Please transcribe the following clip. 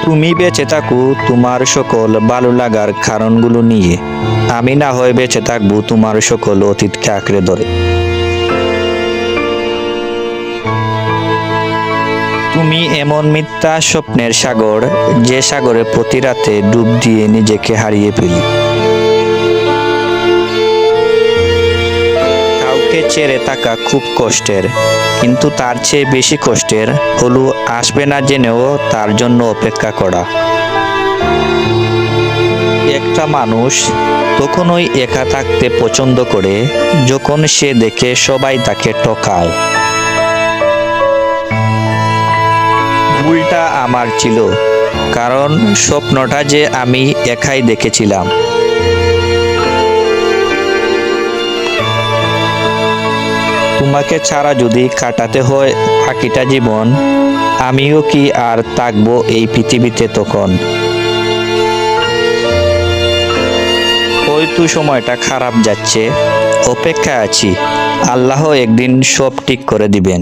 তুমি বেঁচে থাকো তোমার সকল ভালো লাগার কারণগুলো নিয়ে, আমি না হয় বেঁচে থাকবো তোমার সকল অতীতকে আঁকড়ে ধরে। তুমি এমন মিথ্যা স্বপ্নের সাগর, যে সাগরে প্রতি রাতে ডুব দিয়ে নিজেকে হারিয়ে ফেলি। কাউকে ছেড়ে থাকা খুব কষ্টের, কিন্তু তার চেয়ে বেশি কষ্টের হলো আসবে না জেনেও তার জন্য অপেক্ষা করা। একটা মানুষ তখনই একা থাকতে পছন্দ করে যখন সে দেখে সবাই তাকে ঠকায়। ভুলটা আমার ছিল, কারণ স্বপ্নটা যে আমি একাই দেখেছিলাম। তোমাকে ছাড়া যদি কাটাতে হয় বাকিটা জীবন, আমিও কি আর থাকবো এই পৃথিবীতে তখন? হয়তো সময়টা খারাপ যাচ্ছে, অপেক্ষায় আছি, আল্লাহ একদিন সব ঠিক করে দিবেন।